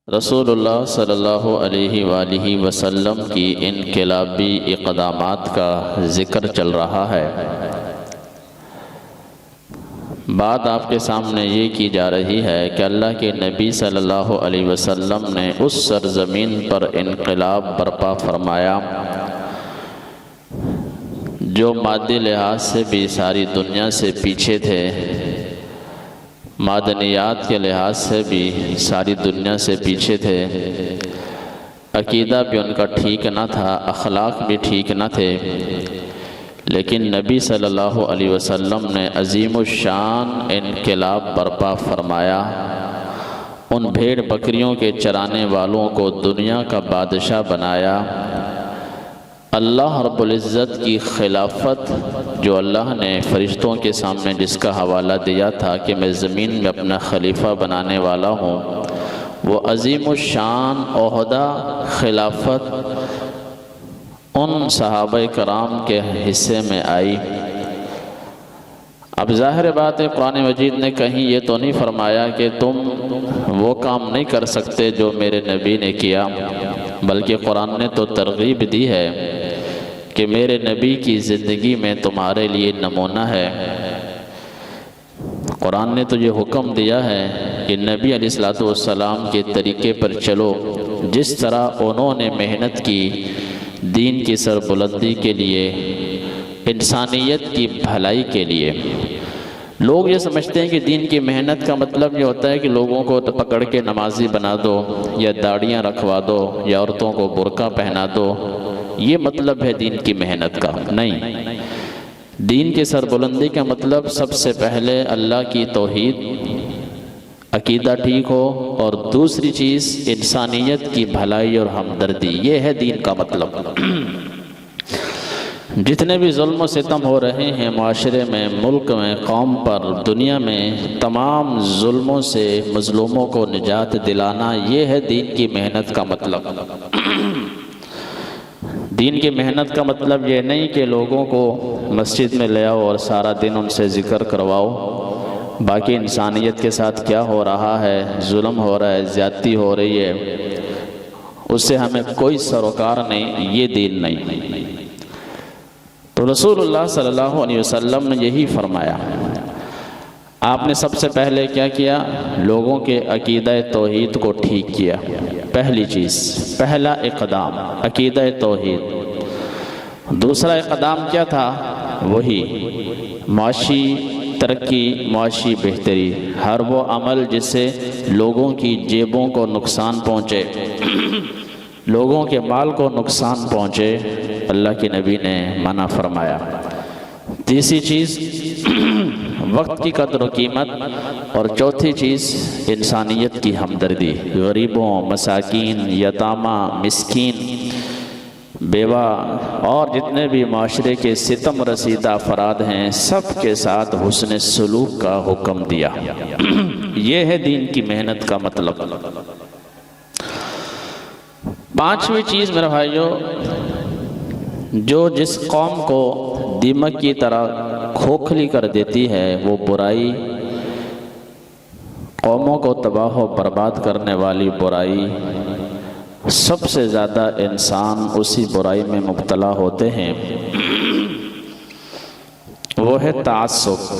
رسول اللہ صلی اللہ علیہ وآلہ وسلم کی انقلابی اقدامات کا ذکر چل رہا ہے۔ بات آپ کے سامنے یہ کی جا رہی ہے کہ اللہ کے نبی صلی اللہ علیہ وسلم نے اس سرزمین پر انقلاب برپا فرمایا جو مادی لحاظ سے بھی ساری دنیا سے پیچھے تھے، معدنیات کے لحاظ سے بھی ساری دنیا سے پیچھے تھے، عقیدہ بھی ان کا ٹھیک نہ تھا، اخلاق بھی ٹھیک نہ تھے، لیکن نبی صلی اللہ علیہ وسلم نے عظیم الشان انقلاب برپا فرمایا۔ ان بھیڑ بکریوں کے چرانے والوں کو دنیا کا بادشاہ بنایا۔ اللہ رب العزت کی خلافت جو اللہ نے فرشتوں کے سامنے جس کا حوالہ دیا تھا کہ میں زمین میں اپنا خلیفہ بنانے والا ہوں، وہ عظیم الشان عہدہ خلافت ان صحابہ کرام کے حصے میں آئی۔ اب ظاہر بات ہے قرآن مجید نے کہیں یہ تو نہیں فرمایا کہ تم وہ کام نہیں کر سکتے جو میرے نبی نے کیا، بلکہ قرآن نے تو ترغیب دی ہے کہ میرے نبی کی زندگی میں تمہارے لیے نمونہ ہے۔ قرآن نے تو یہ حکم دیا ہے کہ نبی علیہ السلام کے طریقے پر چلو، جس طرح انہوں نے محنت کی دین کی سربلندی کے لیے، انسانیت کی بھلائی کے لیے۔ لوگ یہ سمجھتے ہیں کہ دین کی محنت کا مطلب یہ ہوتا ہے کہ لوگوں کو پکڑ کے نمازی بنا دو، یا داڑیاں رکھوا دو، یا عورتوں کو برقع پہنا دو، یہ مطلب ہے دین کی محنت کا۔ نہیں، دین کی سربلندی کا مطلب سب سے پہلے اللہ کی توحید، عقیدہ ٹھیک ہو، اور دوسری چیز انسانیت کی بھلائی اور ہمدردی، یہ ہے دین کا مطلب۔ جتنے بھی ظلم و ستم ہو رہے ہیں معاشرے میں، ملک میں، قوم پر، دنیا میں، تمام ظلموں سے مظلوموں کو نجات دلانا، یہ ہے دین کی محنت کا مطلب۔ دین کی محنت کا مطلب یہ نہیں کہ لوگوں کو مسجد میں لے آؤ اور سارا دن ان سے ذکر کرواؤ، باقی انسانیت کے ساتھ کیا ہو رہا ہے، ظلم ہو رہا ہے، زیادتی ہو رہی ہے، اس سے ہمیں کوئی سروکار نہیں، یہ دین نہیں۔ تو رسول اللہ صلی اللہ علیہ وسلم نے یہی فرمایا۔ آپ نے سب سے پہلے کیا کیا؟ لوگوں کے عقیدہ توحید کو ٹھیک کیا۔ پہلی چیز، پہلا اقدام عقیدہ توحید۔ دوسرا اقدام کیا تھا؟ وہی معاشی ترقی، معاشی بہتری، ہر وہ عمل جس سے لوگوں کی جیبوں کو نقصان پہنچے، لوگوں کے مال کو نقصان پہنچے، اللہ کے نبی نے منع فرمایا۔ تیسری چیز وقت کی قدر و قیمت، اور چوتھی چیز انسانیت کی ہمدردی، غریبوں، مساکین، یتامہ، مسکین، بیوہ اور جتنے بھی معاشرے کے ستم رسیدہ افراد ہیں، سب کے ساتھ حسن سلوک کا حکم دیا۔ یہ ہے دین کی محنت کا مطلب۔ پانچویں چیز میرے بھائیوں، جو جس قوم کو دیمک کی طرح کھوکھلی کر دیتی ہے، وہ برائی، قوموں کو تباہ و برباد کرنے والی برائی، سب سے زیادہ انسان اسی برائی میں مبتلا ہوتے ہیں، وہ ہے تعصب۔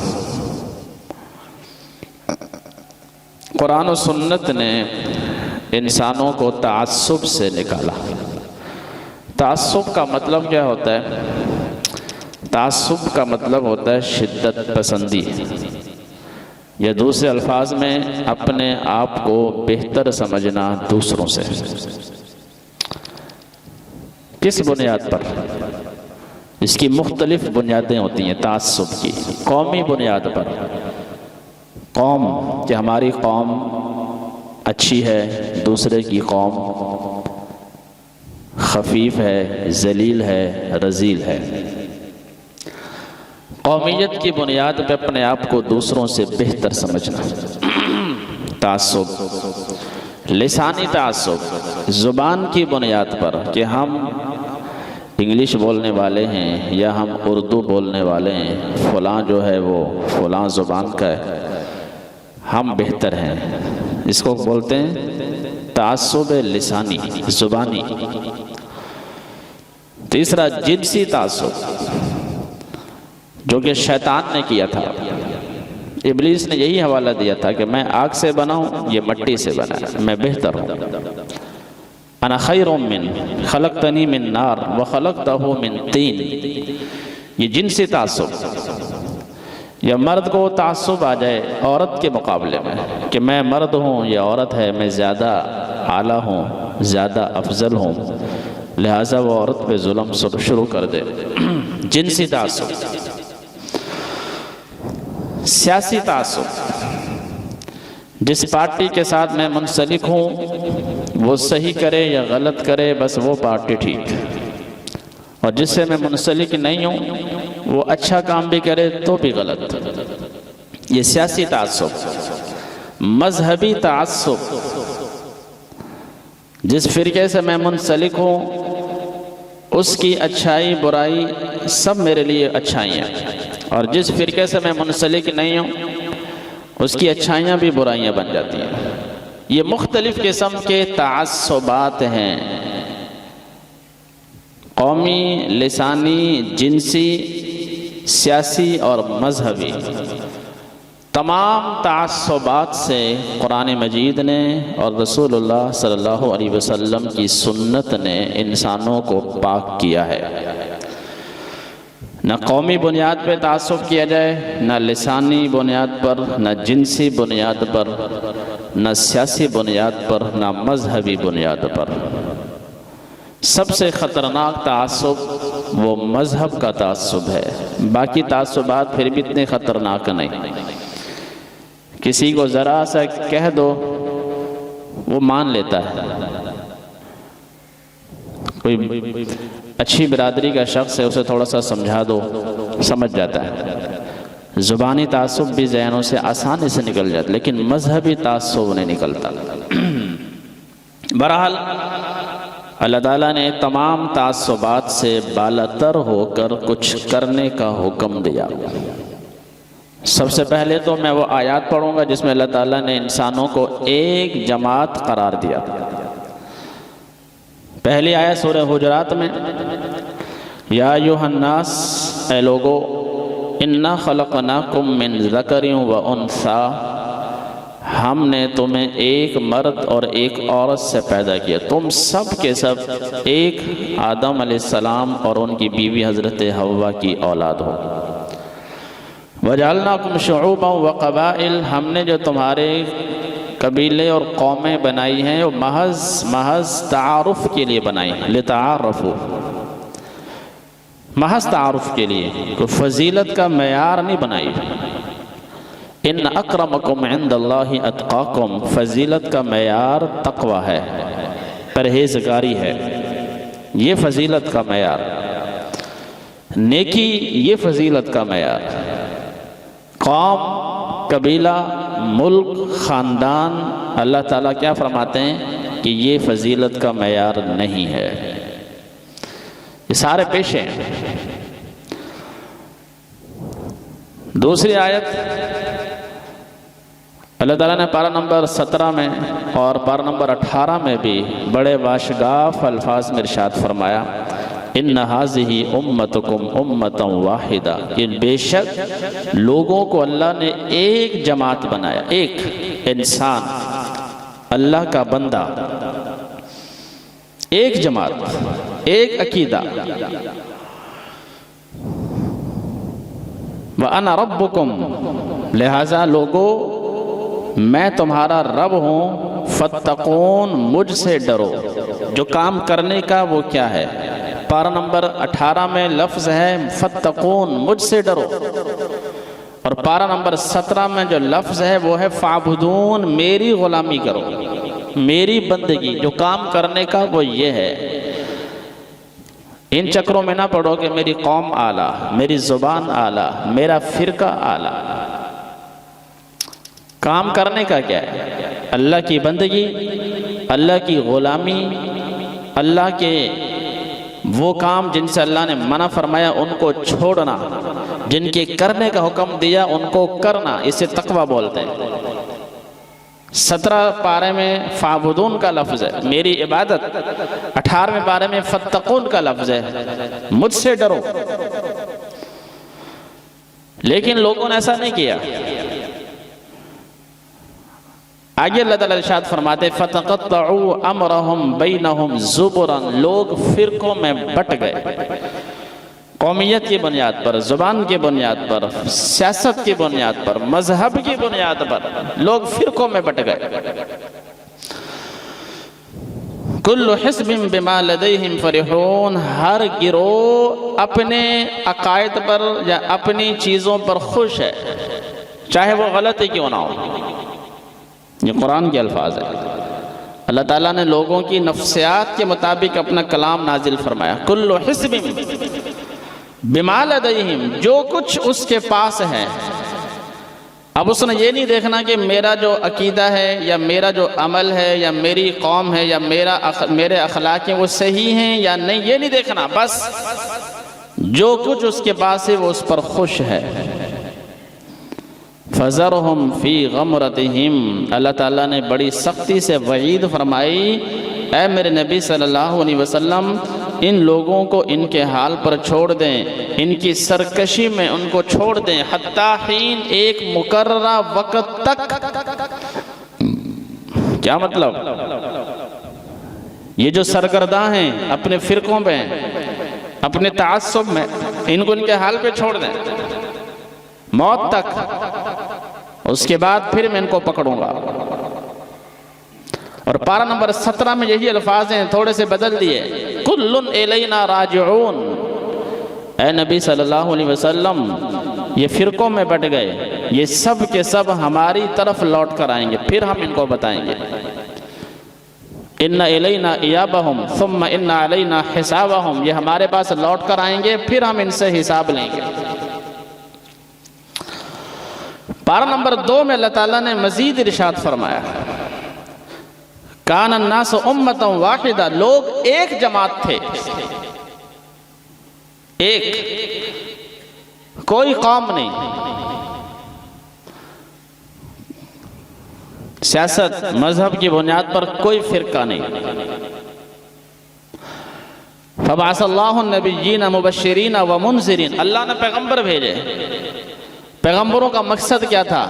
قرآن و سنت نے انسانوں کو تعصب سے نکالا۔ تعصب کا مطلب کیا ہوتا ہے؟ تعصب کا مطلب ہوتا ہے شدت پسندی، یا دوسرے الفاظ میں اپنے آپ کو بہتر سمجھنا دوسروں سے۔ کس بنیاد پر؟ اس کی مختلف بنیادیں ہوتی ہیں تعصب کی۔ قومی بنیاد پر، قوم کہ ہماری قوم اچھی ہے، دوسرے کی قوم خفیف ہے، ذلیل ہے، رذیل ہے۔ قومیت کی بنیاد پہ اپنے آپ کو دوسروں سے بہتر سمجھنا، تعصب۔ لسانی تعصب، زبان کی بنیاد پر کہ ہم انگلش بولنے والے ہیں یا ہم اردو بولنے والے ہیں، فلاں جو ہے وہ فلاں زبان کا ہے، ہم بہتر ہیں، اس کو بولتے ہیں تعصب لسانی زبانی، تیسرا جنسی تعصب جو کہ شیطان نے کیا تھا، ابلیس نے یہی حوالہ دیا تھا کہ میں آگ سے بنا ہوں، یہ مٹی سے بنا ہے، میں بہتر ہوں، انا خیر من خلقتنی من نار وخلقتہ من طین۔ یہ جنسی تعصب، یا مرد کو تعصب آ جائے عورت کے مقابلے میں کہ میں مرد ہوں یا عورت ہے، میں زیادہ اعلیٰ ہوں، زیادہ افضل ہوں، لہٰذا وہ عورت پہ ظلم شروع کر دے۔ جنسی تعصب۔ سیاسی تعصب، جس پارٹی کے ساتھ میں منسلک ہوں وہ صحیح کرے یا غلط کرے بس وہ پارٹی ٹھیک، اور جس سے میں منسلک نہیں ہوں وہ اچھا کام بھی کرے تو بھی غلط، یہ سیاسی تعصب۔ مذہبی تعصب، جس فرقے سے میں منسلک ہوں اس کی اچھائی برائی سب میرے لیے اچھائیاں، اور جس فرقے سے میں منسلک نہیں ہوں اس کی اچھائیاں بھی برائیاں بن جاتی ہیں۔ یہ مختلف قسم کے تعصبات ہیں، قومی، لسانی، جنسی، سیاسی اور مذہبی۔ تمام تعصبات سے قرآن مجید نے اور رسول اللہ صلی اللہ علیہ وسلم کی سنت نے انسانوں کو پاک کیا ہے۔ نہ قومی بنیاد پہ تعصب کیا جائے، نہ لسانی بنیاد پر، نہ جنسی بنیاد پر، نہ سیاسی بنیاد پر، نہ مذہبی بنیاد پر۔ سب سے خطرناک تعصب وہ مذہب کا تعصب ہے، باقی تعصبات پھر بھی اتنے خطرناک نہیں۔ کسی کو ذرا سا کہہ دو وہ مان لیتا ہے، کوئی اچھی برادری کا شخص ہے اسے تھوڑا سا سمجھا دو سمجھ جاتا ہے۔ زبانی تعصب بھی ذہنوں سے آسانی سے نکل جاتا، لیکن مذہبی تعصب نہیں نکلتا۔ بہرحال اللہ تعالیٰ نے تمام تعصبات سے بالاتر ہو کر کچھ کرنے کا حکم دیا۔ سب سے پہلے تو میں وہ آیات پڑھوں گا جس میں اللہ تعالیٰ نے انسانوں کو ایک جماعت قرار دیا۔ پہلی آیت سورہ حجرات میں، یا ایھا الناس، اے لوگو، انا خلقناکم من ذکر و انثی، ہم نے تمہیں ایک مرد اور ایک عورت سے پیدا کیا، تم سب کے سب ایک آدم علیہ السلام اور ان کی بیوی حضرت حوا کی اولاد ہو۔ وَجَعَلْنَاكُمْ شُعُوبًا وَقَبَائِلَ، ہم نے جو تمہارے قبیلے اور قومیں بنائی ہیں وہ محض تعارف کے لیے بنائی ہیں، لِتَعَارَفُوا، محض تعارف کے لیے، کوئی فضیلت کا معیار نہیں بنائی۔ ان اکرمکم عند اللہ اتقاکم، فضیلت کا معیار تقوی ہے، پرہیزگاری ہے، یہ فضیلت کا معیار۔ نیکی یہ فضیلت کا معیار۔ قوم، قبیلہ، ملک، خاندان، اللہ تعالیٰ کیا فرماتے ہیں کہ یہ فضیلت کا معیار نہیں ہے، یہ سارے پیشے ہیں۔ دوسری آیت اللہ تعالیٰ نے پارہ نمبر 17 میں اور پارہ نمبر 18 میں بھی بڑے واشگاف الفاظ میں ارشاد فرمایا، ان ھذہ امتکم امۃ واحدہ، کہ بے شک لوگوں کو اللہ نے ایک جماعت بنایا، ایک انسان، اللہ کا بندہ، ایک جماعت، ایک عقیدہ۔ وَأَنَا رَبُّكُمْ، لہٰذا لوگو میں تمہارا رب ہوں، فَاتَّقُونَ، مجھ سے ڈرو۔ جو کام کرنے کا وہ کیا ہے؟ پارہ نمبر 18 میں لفظ ہے فَاتَّقُونَ، مجھ سے ڈرو، اور پارہ نمبر 17 میں جو لفظ ہے وہ ہے فَاعْبُدُونَ، میری غلامی کرو، میری بندگی۔ جو کام کرنے کا وہ یہ ہے، ان چکروں میں نہ پڑھو کہ میری قوم اعلیٰ، میری زبان اعلیٰ، میرا فرقہ اعلیٰ۔ کام کرنے کا کیا ہے؟ اللہ کی بندگی، اللہ کی غلامی، اللہ کے وہ کام جن سے اللہ نے منع فرمایا ان کو چھوڑنا، جن کے کرنے کا حکم دیا ان کو کرنا، اسے تقوی بولتے ہیں۔ 17 پارے میں فعبدون کا لفظ ہے، میری عبادت۔ 18ویں پارے میں فتقون کا لفظ ہے، مجھ سے ڈرو۔ لیکن لوگوں نے ایسا نہیں کیا۔ آگے اللہ تعالیٰ ارشاد فرماتے فَتَقَطَّعُوا أَمْرَهُمْ بَيْنَهُمْ زُبُرًا، لوگ فرقوں میں بٹ گئے، قومیت کی بنیاد پر، زبان کی بنیاد پر، سیاست کی بنیاد پر، مذہب کی بنیاد پر لوگ فرقوں میں بٹ گئے۔ کل حزب بما لدیہم فرحون، ہر گروہ اپنے عقائد پر یا اپنی چیزوں پر خوش ہے، چاہے وہ غلط ہی کیوں نہ ہو۔ یہ قرآن کے الفاظ ہیں۔ اللہ تعالیٰ نے لوگوں کی نفسیات کے مطابق اپنا کلام نازل فرمایا۔ کل حزب بما لدیہم، جو کچھ اس کے پاس ہے۔ اب اس نے یہ نہیں دیکھنا کہ میرا جو عقیدہ ہے یا میرا جو عمل ہے یا میری قوم ہے یا میرے اخلاق ہیں وہ صحیح ہیں یا نہیں، یہ نہیں دیکھنا، بس جو کچھ اس کے پاس ہے وہ اس پر خوش ہے۔ فَذَرْهُمْ فِي غَمْرَتِهِمْ، اللہ تعالیٰ نے بڑی سختی سے وعید فرمائی، اے میرے نبی صلی اللہ علیہ وسلم ان لوگوں کو ان کے حال پر چھوڑ دیں، ان کی سرکشی میں ان کو چھوڑ دیں، حتیٰ حین، ایک مقررہ وقت تک۔ کیا مطلب؟ یہ جو سرگرداں ہیں اپنے فرقوں پہ، اپنے تعصب میں، ان کو ان کے حال پہ چھوڑ دیں موت تک، اس کے بعد پھر میں ان کو پکڑوں گا۔ اور پارہ نمبر 17 میں یہی الفاظ ہیں، تھوڑے سے بدل دیے، کُلٌ إِلَيْنَا راجعون، اے نبی صلی اللہ علیہ وسلم یہ فرقوں میں بٹ گئے، یہ سب کے سب ہماری طرف لوٹ کر آئیں گے، پھر ہم ان کو بتائیں گے۔ إِنَّ إِلَيْنَا إِيَابَهُمْ ثُمَّ إِنَّ عَلَيْنَا حِسَابَهُمْ، یہ ہمارے پاس لوٹ کر آئیں گے، پھر ہم ان سے حساب لیں گے۔ پارہ نمبر 2 میں اللہ تعالیٰ نے مزید ارشاد فرمایا، کان الناس امۃ واحدہ، لوگ ایک جماعت تھے، ایک، کوئی قوم نہیں، سیاست مذہب کی بنیاد پر کوئی فرقہ نہیں۔ فبعث اللہ النبیین مبشرین ومنذرین، اللہ نے پیغمبر بھیجے۔ پیغمبروں کا مقصد کیا تھا؟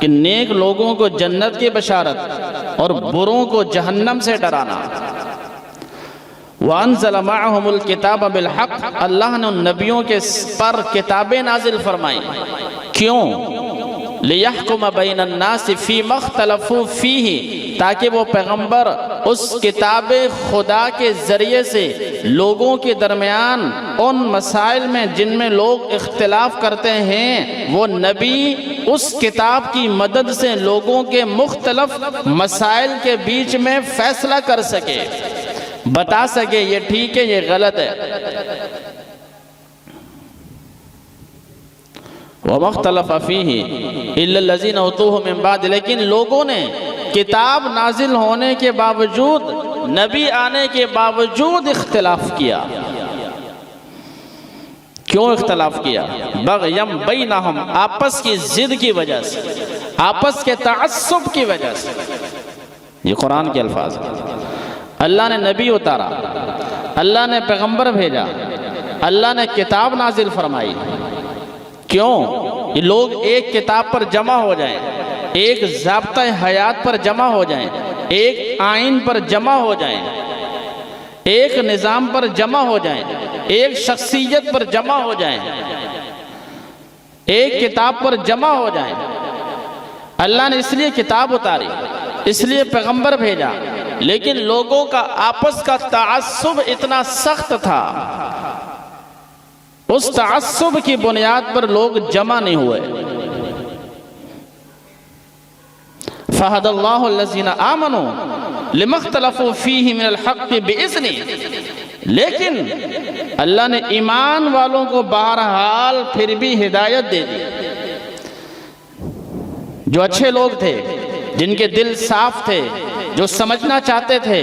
کہ نیک لوگوں کو جنت کی بشارت اور بروں کو جہنم سے ڈرانا۔ وَأَنزَلَ مَعَهُمُ الْكِتَابَ بِالْحَقِّ، اللہ نے ان نبیوں کے پر کتابیں نازل فرمائیں، کیوں؟ لِيَحْكُمَ بَيْنَ النَّاسِ فِي مَا اخْتَلَفُوا فِيهِ، تاکہ وہ پیغمبر اس کتاب خدا کے ذریعے سے لوگوں کے درمیان ان مسائل میں جن میں لوگ اختلاف کرتے ہیں، وہ نبی اس کتاب کی مدد سے لوگوں کے مختلف مسائل کے بیچ میں فیصلہ کر سکے، بتا سکے یہ ٹھیک ہے یہ غلط ہے۔ وَمَا اخْتَلَفَ فِيهِ إِلَّا الَّذِينَ أُوتُوهُ مِن بَعْدِ، لیکن لوگوں نے کتاب نازل ہونے کے باوجود، نبی آنے کے باوجود اختلاف کیا۔ کیوں اختلاف کیا؟ بغیم بینہم، آپس کی ضد کی وجہ سے، آپس کے تعصب کی وجہ سے۔ یہ قرآن کے الفاظ ہیں۔ اللہ نے نبی اتارا، اللہ نے پیغمبر بھیجا، اللہ نے کتاب نازل فرمائی، کیوں؟ یہ لوگ ایک کتاب پر جمع ہو جائیں، ایک ضابطہ حیات پر جمع ہو جائیں، ایک آئین پر جمع ہو جائیں، ایک نظام پر جمع ہو جائیں، ایک شخصیت پر جمع ہو جائیں، ایک کتاب پر جمع ہو جائیں۔ اللہ نے اس لیے کتاب اتاری، اس لیے پیغمبر بھیجا، لیکن لوگوں کا آپس کا تعصب اتنا سخت تھا، اس تعصب کی بنیاد پر لوگ جمع نہیں ہوئے۔ فَهَدَى اللَّهُ الَّذِينَ آمَنُوا لِمَا اخْتَلَفُوا فِيهِ مِنَ الْحَقِّ بِإِذْنِهِ، لیکن اللہ نے ایمان والوں کو بہرحال پھر بھی ہدایت دے دی۔ جو اچھے لوگ تھے، جن کے دل صاف تھے، جو سمجھنا چاہتے تھے،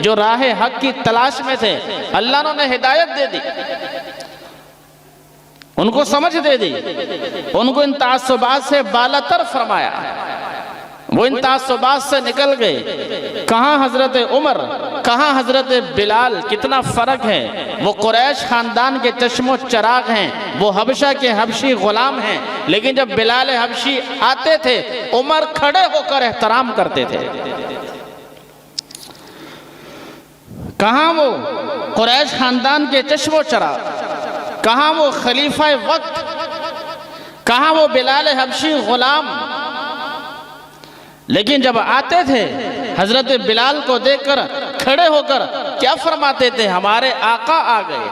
جو راہ حق کی تلاش میں تھے، اللہ نے انہیں ہدایت دے دی، ان کو سمجھ دے دی، ان کو ان تعصبات سے بالاتر فرمایا۔ وہ ان تعصبات سے نکل گئے. کہاں حضرت عمر، کہاں حضرت بلال، کتنا فرق ہے. وہ قریش خاندان کے چشم و چراغ ہیں، وہ حبشہ کے حبشی غلام ہیں، لیکن جب بلال حبشی آتے تھے عمر کھڑے ہو کر احترام کرتے تھے. کہاں وہ قریش خاندان کے چشم و چراغ، کہاں وہ خلیفہ وقت، کہاں وہ بلال حبشی غلام. لیکن جب آتے تھے حضرت بلال کو دیکھ کر کھڑے ہو کر کیا فرماتے تھے؟ ہمارے آقا آ گئے.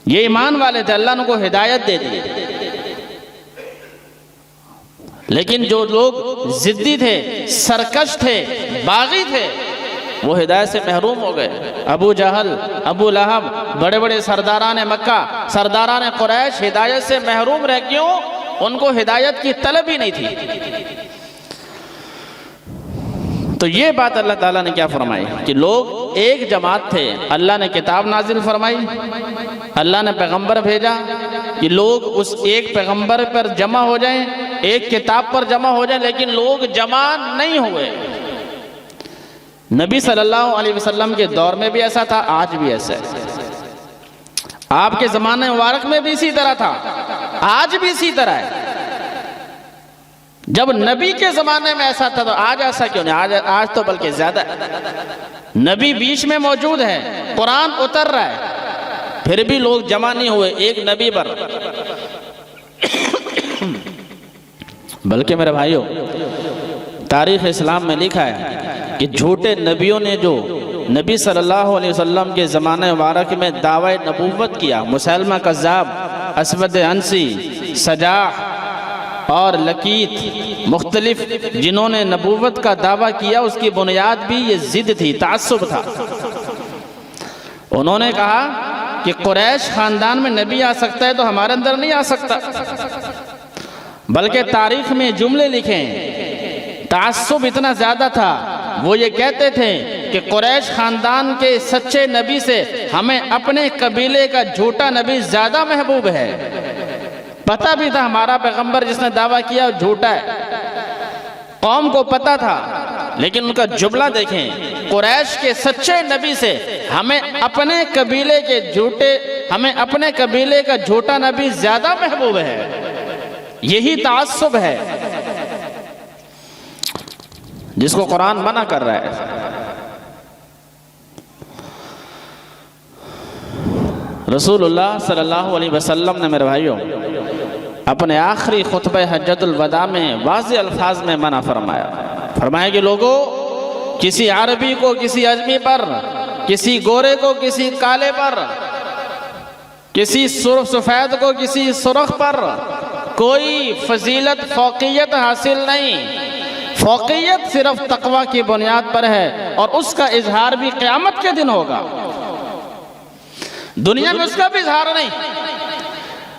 یہ ایمان والے تھے، اللہ نے کو ہدایت دے دی. لیکن جو لوگ ضدی تھے، سرکش تھے، باغی تھے، وہ ہدایت سے محروم ہو گئے. ابو جہل، ابو لہب، بڑے بڑے سرداران مکہ، سرداران قریش ہدایت سے محروم رہ. کیوں؟ ان کو ہدایت کی طلب ہی نہیں تھی. تو یہ بات اللہ تعالیٰ نے کیا فرمائی کہ لوگ ایک جماعت تھے. اللہ نے کتاب نازل فرمائی، اللہ نے پیغمبر بھیجا کہ لوگ اس ایک پیغمبر پر جمع ہو جائیں، ایک کتاب پر جمع ہو جائیں، لیکن لوگ جمع نہیں ہوئے. نبی صلی اللہ علیہ وسلم کے دور میں بھی ایسا تھا، آج بھی ایسا ہے. آپ کے زمانے مبارک میں بھی اسی طرح تھا، آج بھی اسی طرح ہے. جب نبی کے زمانے میں ایسا تھا تو آج ایسا کیوں نہیں؟ آج تو بلکہ زیادہ ہے. نبی بیچ میں موجود ہے، قرآن اتر رہا ہے، پھر بھی لوگ جمع نہیں ہوئے ایک نبی پر. بلکہ میرے بھائیوں، تاریخ اسلام میں لکھا ہے کہ جھوٹے نبیوں نے جو نبی صلی اللہ علیہ وسلم کے زمانے مبارک میں دعوی نبوت کیا، مسیلمہ کذاب، اسود عنسی، سجاح اور لقیت، مختلف جنہوں نے نبوت کا دعویٰ کیا، اس کی بنیاد بھی یہ ضد تھی، تعصب تھا. انہوں نے کہا کہ قریش خاندان میں نبی آ سکتا ہے تو ہمارے اندر نہیں آ سکتا. بلکہ تاریخ میں جملے لکھیں، تعصب اتنا زیادہ تھا، وہ یہ کہتے تھے کہ قریش خاندان کے سچے نبی سے ہمیں اپنے قبیلے کا جھوٹا نبی زیادہ محبوب ہے. پتہ بھی تھا ہمارا پیغمبر جس نے دعویٰ کیا جھوٹا ہے، قوم کو پتہ تھا، لیکن ان کا جملہ دیکھیں، قریش کے سچے نبی سے ہمیں اپنے قبیلے کا جھوٹا نبی زیادہ محبوب ہے. یہی تعصب ہے جس کو قرآن منع کر رہا ہے. رسول اللہ صلی اللہ علیہ وسلم نے میرے بھائیوں اپنے آخری خطبہ حجۃ الوداع میں واضح الفاظ میں منع فرمایا کہ لوگوں، کسی عربی کو کسی عجمی پر، کسی گورے کو کسی کالے پر، کسی سفید کو کسی سرخ پر کوئی فضیلت فوقیت حاصل نہیں. فوقیت صرف تقوی کی بنیاد پر ہے، اور اس کا اظہار بھی قیامت کے دن ہوگا. دنیا میں اس کا بھی اظہار نہیں.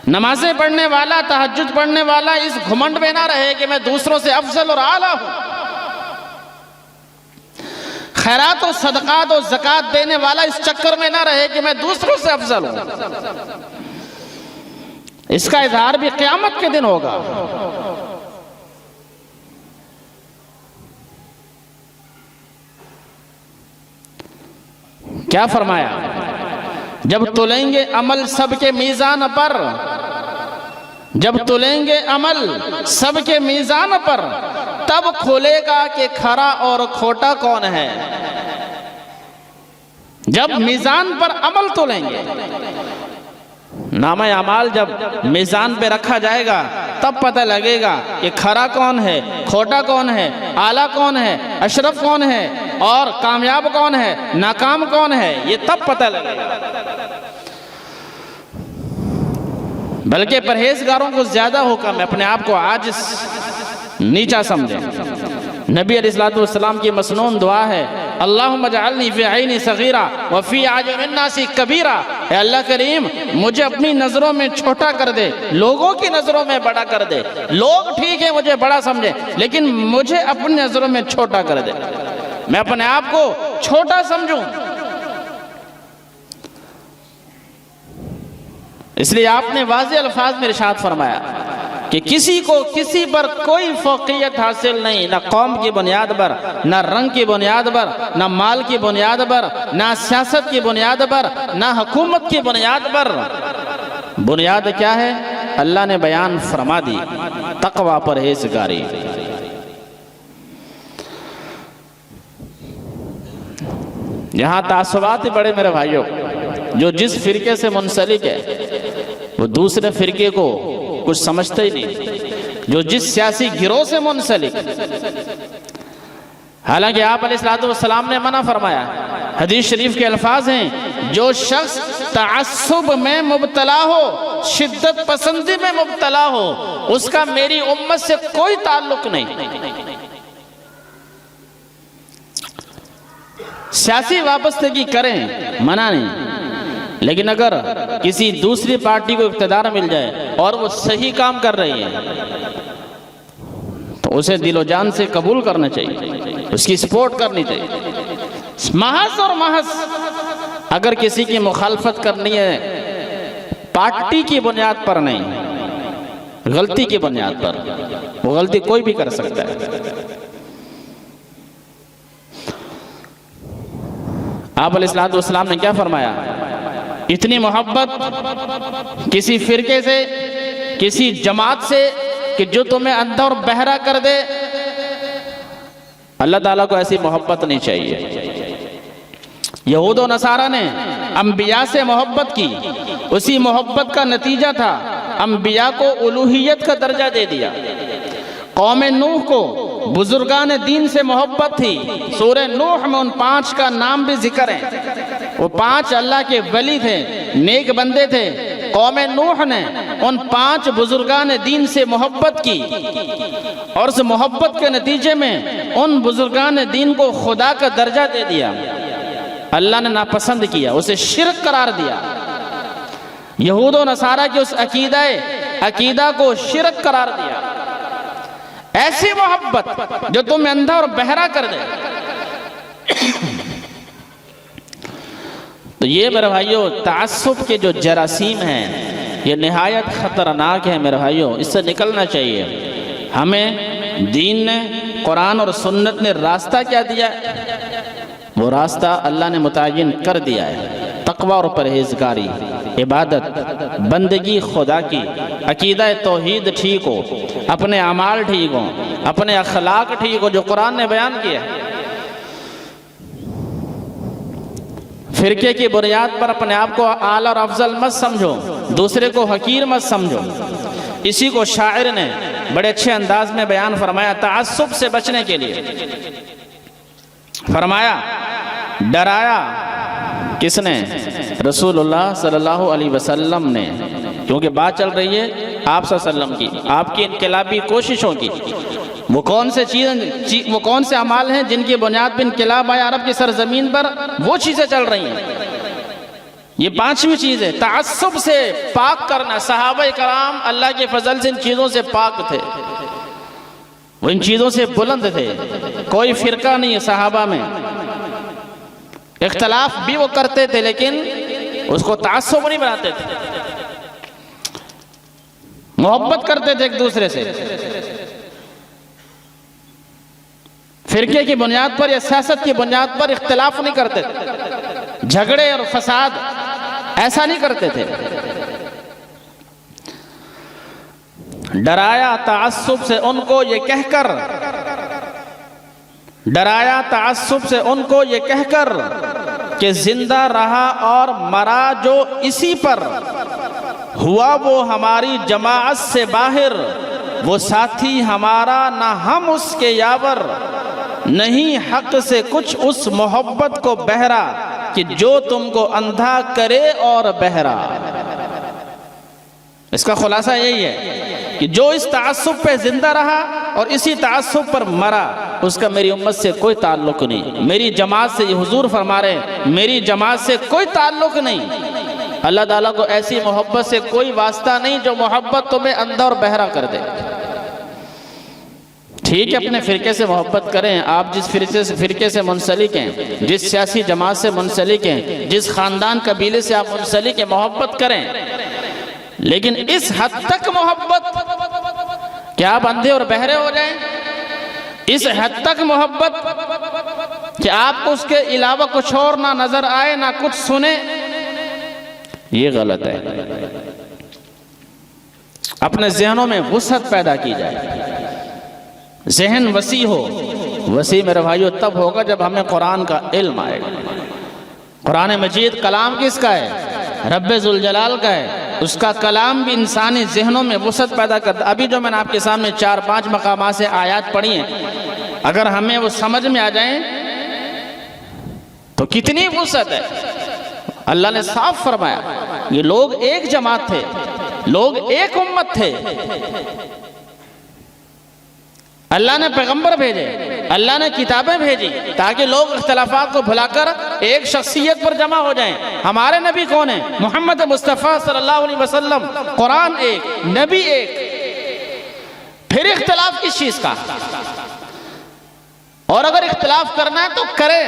نمازیں پڑھنے والا، تہجد پڑھنے والا اس گھمنڈ میں نہ رہے کہ میں دوسروں سے افضل اور اعلیٰ ہوں. خیرات و صدقات و زکوٰۃ دینے والا اس چکر میں نہ رہے کہ میں دوسروں سے افضل ہوں. اس کا اظہار بھی قیامت کے دن ہوگا. کیا فرمایا؟ جب تلیں گے عمل سب کے میزان پر، جب تلیں گے عمل سب کے میزان پر، تب کھولے گا کہ کھرا اور کھوٹا کون ہے. جب میزان پر عمل تلیں گے، نامہ اعمال جب میزان پہ رکھا جائے گا تب پتہ لگے گا کہ کھرا کون ہے، کھوٹا کون ہے، اعلیٰ کون ہے، اشرف کون ہے، اور کامیاب کون ہے، ناکام کون ہے. یہ تب پتہ لگے گا. بلکہ پرہیزگاروں کو زیادہ حکم ہے اپنے آپ کو عاجز نیچا سمجھیں. نبی علیہ السلام کی مسنون دعا ہے، اللہم اجعلنی فی عینی صغیرہ وفی اعین الناس کبیرہ. اے اللہ کریم، مجھے اپنی نظروں میں چھوٹا کر دے، لوگوں کی نظروں میں بڑا کر دے. لوگ ٹھیک ہے مجھے بڑا سمجھے، لیکن مجھے اپنی نظروں میں چھوٹا کر دے، میں اپنے آپ کو چھوٹا سمجھوں. اس لیے آپ نے واضح الفاظ میں ارشاد فرمایا کہ کسی کو کسی پر کوئی فوقیت حاصل نہیں، نہ قوم کی بنیاد پر، نہ رنگ کی بنیاد پر، نہ مال کی بنیاد پر، نہ سیاست کی بنیاد پر، نہ حکومت کی بنیاد پر۔ بنیاد کیا ہے؟ اللہ نے بیان فرما دی، تقوی پرہیزگاری۔ یہاں تعصبات ہی بڑے میرے بھائیوں، جو جس فرقے سے منسلک ہے وہ دوسرے فرقے کو کچھ سمجھتے ہی نہیں، جو جس سیاسی گروہ سے منسلک، حالانکہ آپ علیہ السلام نے منع فرمایا، حدیث شریف کے الفاظ ہیں، جو شخص تعصب میں مبتلا ہو، شدت پسندی میں مبتلا ہو، اس کا میری امت سے کوئی تعلق نہیں۔ سیاسی وابستگی کریں، منع نہیں، لیکن اگر کسی دوسری پارٹی کو اقتدار مل جائے اور وہ صحیح کام کر رہی ہے تو اسے دل و جان سے قبول کرنا چاہیے، اس کی سپورٹ کرنی چاہیے۔ محض اور محض اگر کسی کی مخالفت کرنی ہے پارٹی کی بنیاد پر نہیں، غلطی کی بنیاد پر، وہ غلطی کوئی بھی کر سکتا ہے۔ آپ علیہ السلام نے کیا فرمایا؟ اتنی محبت کسی فرقے سے، کسی جماعت سے کہ جو تمہیں اندھا اور بہرا کر دے، اللہ تعالیٰ کو ایسی محبت نہیں چاہیے۔ یہود و نصارہ نے انبیاء سے محبت کی، اسی محبت کا نتیجہ تھا انبیاء کو الوہیت کا درجہ دے دیا۔ قوم نوح کو بزرگان دین سے محبت تھی، سورہ نوح میں ان 5 کا نام بھی ذکر ہے، وہ 5 اللہ کے ولی تھے، نیک بندے تھے۔ قوم نوح نے ان 5 بزرگان دین سے محبت کی، اور اس محبت کے نتیجے میں ان بزرگان دین کو خدا کا درجہ دے دیا۔ اللہ نے ناپسند کیا، اسے شرک قرار دیا۔ یہود و نصارہ کی اس عقیدہ کو شرک قرار دیا۔ ایسی محبت جو تمہیں اندھا اور بہرا کر دے۔ تو یہ میرے بھائیوں تعصب کے جو جراثیم ہیں یہ نہایت خطرناک ہے میرے بھائیوں، اس سے نکلنا چاہیے۔ ہمیں دین نے، قرآن اور سنت نے راستہ کیا دیا ہے؟ وہ راستہ اللہ نے متعین کر دیا ہے، تقوی اور پرہیزگاری، عبادت، بندگی خدا کی، عقیدہ توحید ٹھیک ہو، اپنے اعمال ٹھیک ہوں، اپنے اخلاق ٹھیک ہو جو قرآن نے بیان کیا ہے۔ فرقے کی بنیاد پر اپنے آپ کو اعلیٰ اور افضل مت سمجھو، دوسرے کو حقیر مت سمجھو۔ اسی کو شاعر نے بڑے اچھے انداز میں بیان فرمایا تعصب سے بچنے کے لیے۔ فرمایا، ڈرایا کس نے؟ رسول اللہ صلی اللہ علیہ وسلم نے، کیونکہ بات چل رہی ہے آپ صلی اللہ علیہ وسلم کی، آپ کی انقلابی کوششوں کی۔ وہ کون سے اعمال ہیں جن کی بنیاد پر انقلاب آیا عرب کی سرزمین پر؟ وہ چیزیں چل رہی ہیں۔ یہ 5ویں چیز ہے تعصب سے پاک کرنا۔ صحابہ کرام اللہ کے فضل سے ان چیزوں سے پاک تھے، وہ ان چیزوں سے بلند تھے۔ کوئی فرقہ نہیں ہے صحابہ میں، اختلاف بھی وہ کرتے تھے لیکن اس کو تعصب نہیں بناتے تھے، محبت کرتے تھے ایک دوسرے سے۔ فرقے کی بنیاد پر یا سیاست کی بنیاد پر اختلاف نہیں کرتے تھے، جھگڑے اور فساد ایسا نہیں کرتے تھے۔ ڈرایا تعصب سے ان کو یہ کہہ کر، ڈرایا تعصب سے ان کو یہ کہہ کر کہ زندہ رہا اور مرا جو اسی پر، ہوا وہ ہماری جماعت سے باہر، وہ ساتھی ہمارا نہ ہم اس کے یاور، نہیں حق سے کچھ اس محبت کو بہرا کہ جو تم کو اندھا کرے اور بہرا۔ اس کا خلاصہ یہی ہے کہ جو اس تعصب پہ زندہ رہا اور اسی تعصب پر مرا، اس کا میری امت سے کوئی تعلق نہیں، میری جماعت سے، یہ حضور فرما رہے ہیں میری جماعت سے کوئی تعلق نہیں۔ اللہ تعالیٰ کو ایسی محبت سے کوئی واسطہ نہیں جو محبت تمہیں اندھا اور بہرا کر دے۔ ٹھیک ہے اپنے فرقے سے محبت کریں، آپ جس فرقے سے منسلک ہیں، جس سیاسی جماعت سے منسلک ہیں، جس خاندان قبیلے سے آپ منسلک ہیں، محبت کریں، لیکن اس حد تک محبت کیا آپ اندھے اور بہرے ہو جائیں؟ اس حد تک محبت کہ آپ کو اس کے علاوہ کچھ اور نہ نظر آئے نہ کچھ سنے، یہ غلط ہے۔ اپنے ذہنوں میں وسعت پیدا کی جائے، ذہن وسیع ہو۔ وسیع میرے بھائیو تب ہوگا جب ہمیں قرآن کا علم آئے گا۔ قرآن مجید کلام کس کا ہے؟ رب ذوالجلال کا ہے۔ اس کا کلام بھی انسانی ذہنوں میں وسعت پیدا کرتا۔ ابھی جو میں نے آپ کے سامنے 4-5 مقامات سے آیات پڑھی ہیں، اگر ہمیں وہ سمجھ میں آ جائیں تو کتنی وسعت ہے۔ اللہ نے صاف فرمایا یہ لوگ ایک جماعت تھے، لوگ ایک امت تھے۔ اللہ نے پیغمبر بھیجے، اللہ نے کتابیں بھیجی تاکہ لوگ اختلافات کو بھلا کر ایک شخصیت پر جمع ہو جائیں۔ ہمارے نبی کون ہیں؟ محمد مصطفیٰ صلی اللہ علیہ وسلم۔ قرآن ایک، نبی ایک، پھر اختلاف کس چیز کا؟ اور اگر اختلاف کرنا ہے تو کریں،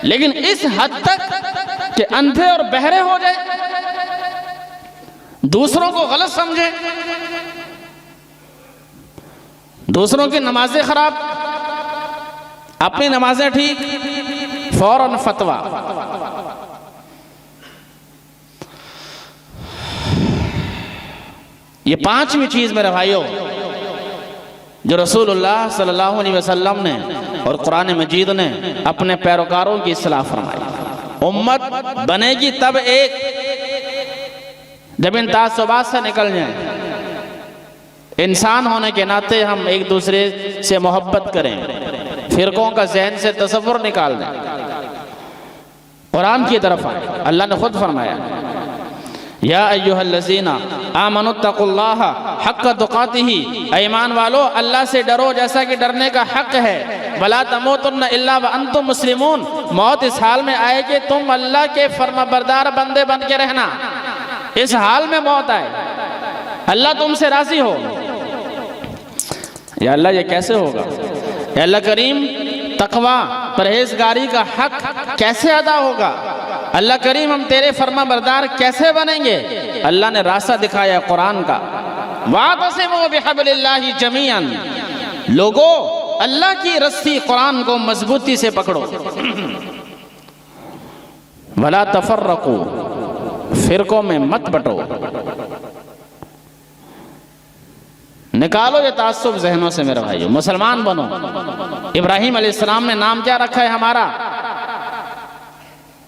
لیکن اس حد تک کہ اندھے اور بہرے ہو جائے، دوسروں کو غلط سمجھیں، دوسروں کی نمازیں خراب، اپنی نمازیں ٹھیک، فوراً فتویٰ۔ یہ 5ویں چیز میرے بھائیوں جو رسول اللہ صلی اللہ علیہ وسلم نے اور قرآن مجید نے اپنے پیروکاروں کی اصلاح فرمائی۔ امت بنے گی تب ایک جب ان تعصبات سے نکل جائیں، انسان ہونے کے ناطے ہم ایک دوسرے سے محبت کریں، فرقوں کا ذہن سے تصور نکال دیں، قرآن کی طرف آئیں۔ اللہ نے خود فرمایا یا ایہا الذین آمنوا اتقوا اللہ حق تقاتہ، ایمان والو اللہ سے ڈرو جیسا کہ ڈرنے کا حق ہے، ولا تموتن الا وانتم مسلمون، موت اس حال میں آئے کہ تم اللہ کے فرما بردار بندے بن کے رہنا۔ اس حال میں موت آئے، اللہ تم سے راضی ہو۔ یا اللہ یہ کیسے ہوگا؟ یا اللہ کریم تقوی پرہیزگاری کا حق کیسے ادا ہوگا؟ اللہ کریم ہم تیرے فرما بردار کیسے بنیں گے؟ اللہ نے راستہ دکھایا قرآن کا، وَاعْتَصِمُوا بِحَبْلِ اللَّهِ جَمِيعًا، لوگو اللہ کی رسی قرآن کو مضبوطی سے پکڑو، وَلَا تَفَرَّقُوا، فرقوں میں مت بٹو، نکالو یہ تعصب ذہنوں سے میرے بھائیو، مسلمان بنو۔ ابراہیم علیہ السلام نے نام کیا رکھا ہے ہمارا؟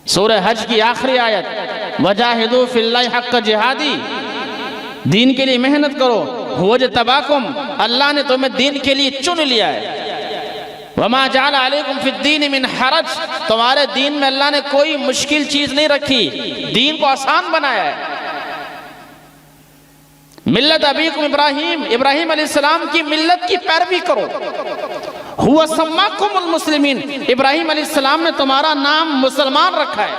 سورہ حج کی آخری آیت وَجَاهِدُوا فِي اللَّهِ حَقَّ جِهَادِي، دین کے لیے محنت کرو، هُوَ اجْتَبَاكُمْ، اللہ نے تمہیں دین کے لیے چن لیا ہے، وَمَا جَعَلَ عَلَيْكُمْ فِي الدِّينِ مِنْ حَرَجٍ، تمہارے دین میں اللہ نے کوئی مشکل چیز نہیں رکھی، دین کو آسان بنایا ہے۔ ملت ابیکم ابراہیم، ابراہیم علیہ السلام کی ملت کی پیروی کرو، هُوَ سَمَّاكُمُ الْمُسْلِمِينَ، ابراہیم علیہ السلام نے تمہارا نام مسلمان رکھا ہے،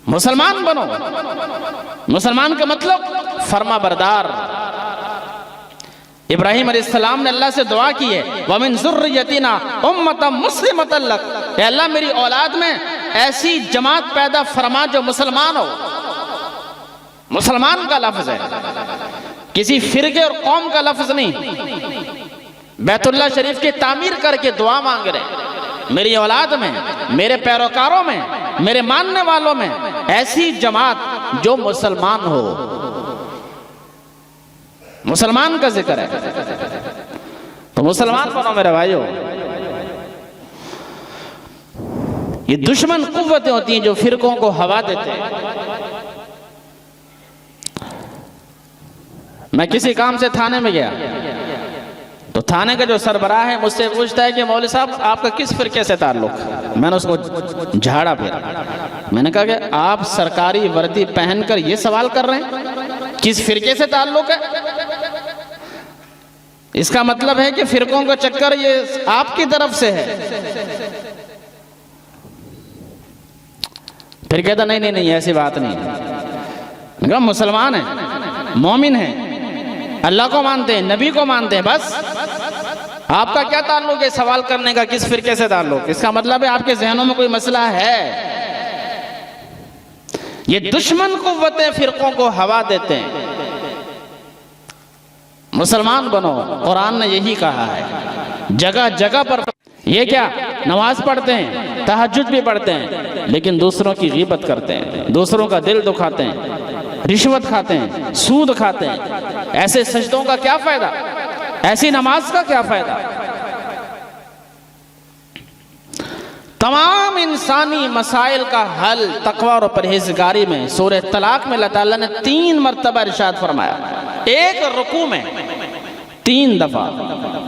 مسلمان بنو۔ مسلمان کا مطلب فرما بردار۔ ابراہیم علیہ السلام نے اللہ سے دعا کی ہے وَمِن ذُرِّيَّتِنَا أُمَّةً مُسْلِمَةً لَكَ، اے اللہ میری اولاد میں ایسی جماعت پیدا فرما جو مسلمان ہو۔ مسلمان کا لفظ ہے، کسی فرقے اور قوم کا لفظ نہیں۔ بیت اللہ شریف کی تعمیر کر کے دعا مانگ رہے میری اولاد میں، میرے پیروکاروں میں، میرے ماننے والوں میں ایسی جماعت جو مسلمان ہو۔ مسلمان کا ذکر ہے تو مسلمان بنو میرے بھائیو۔ یہ دشمن قوتیں ہوتی ہیں جو فرقوں کو ہوا دیتے ہیں۔ میں کسی کام سے تھانے میں گیا تو تھانے کا جو سربراہ ہے مجھ سے پوچھتا ہے کہ مولوی صاحب آپ کا کس فرقے سے تعلق؟ میں نے اس کو جھاڑا پھر، میں نے کہا کہ آپ سرکاری وردی پہن کر یہ سوال کر رہے ہیں کس فرقے سے تعلق ہے؟ اس کا مطلب ہے کہ فرقوں کا چکر یہ آپ کی طرف سے ہے۔ پھر کہتا نہیں ایسی بات نہیں ہے۔ میں کہا مسلمان ہیں، مومن ہیں، اللہ کو مانتے ہیں، نبی کو مانتے ہیں، بس آپ کا کیا تعلق ہے سوال کرنے کا کس فرقے سے تعلق؟ اس کا مطلب ہے آپ کے ذہنوں میں کوئی مسئلہ ہے۔ یہ دشمن قوتیں فرقوں کو ہوا دیتے ہیں۔ مسلمان بنو، قرآن نے یہی کہا ہے جگہ جگہ پر۔ یہ کیا نماز پڑھتے ہیں، تہجد بھی پڑھتے ہیں، لیکن دوسروں کی غیبت کرتے ہیں، دوسروں کا دل دکھاتے ہیں، رشوت کھاتے ہیں، سود کھاتے ہیں۔ ایسے سجدوں کا کیا فائدہ؟ ایسی نماز کا کیا فائدہ؟ تمام انسانی مسائل کا حل تقوی اور پرہیزگاری میں سورہ طلاق میں اللہ تعالیٰ نے 3 مرتبہ ارشاد فرمایا، ایک رکوع میں 3 دفعہ،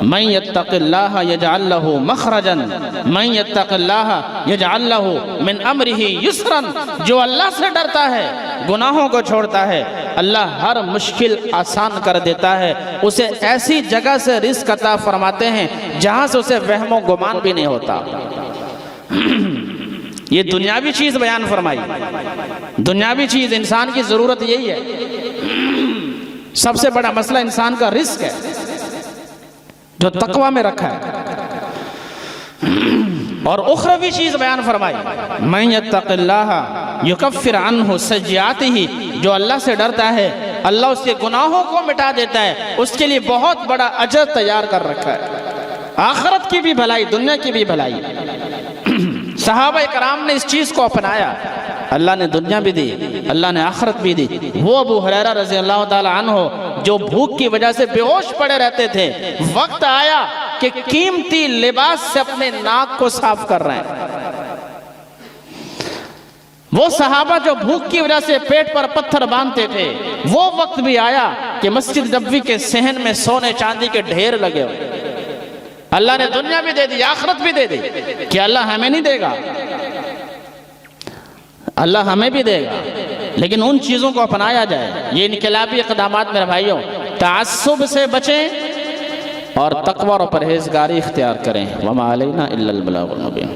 من یتق اللہ یجعل لہ مخرجا من یتق اللہ یجعل لہ من امرہ یسرا، جو اللہ سے ڈرتا ہے، گناہوں کو چھوڑتا ہے، اللہ ہر مشکل آسان کر دیتا ہے، اسے ایسی جگہ سے رزق عطا فرماتے ہیں جہاں سے اسے وہم و گمان بھی نہیں ہوتا۔ یہ دنیاوی چیز بیان فرمائی، دنیاوی چیز، انسان کی ضرورت یہی ہے۔ سب سے بڑا مسئلہ انسان کا رزق ہے جو تقوی میں رکھا ہے۔ اور اخروی چیز بیان فرمائی، من یتق اللہ یکفر عنہ سیئاتہ، جو اللہ سے ڈرتا ہے اللہ اس کے گناہوں کو مٹا دیتا ہے، اس کے لیے بہت بڑا اجر تیار کر رکھا ہے، آخرت کی بھی بھلائی، دنیا کی بھی بھلائی۔ صحابہ کرام نے اس چیز کو اپنایا، اللہ نے دنیا بھی دی، اللہ نے آخرت بھی دی۔ وہ ابو ہریرہ رضی اللہ تعالی عنہ جو بھوک کی وجہ سے بے ہوش پڑے رہتے تھے، وقت آیا کہ قیمتی لباس سے اپنے ناک کو صاف کر رہے ہیں۔ وہ صحابہ جو بھوک کی وجہ سے پیٹ پر پتھر باندھتے تھے، وہ وقت بھی آیا کہ مسجد نبوی کے صحن میں سونے چاندی کے ڈھیر لگے ہوئے۔ اللہ نے دنیا بھی دے دی، آخرت بھی دے دی، کیا اللہ ہمیں نہیں دے گا؟ اللہ ہمیں بھی دے گا، لیکن ان چیزوں کو اپنایا جائے۔ یہ انقلابی اقدامات میرے بھائیوں، تعصب سے بچیں اور تقوی اور پرہیزگاری اختیار کریں۔ وما علینا الا البلاغ المبین۔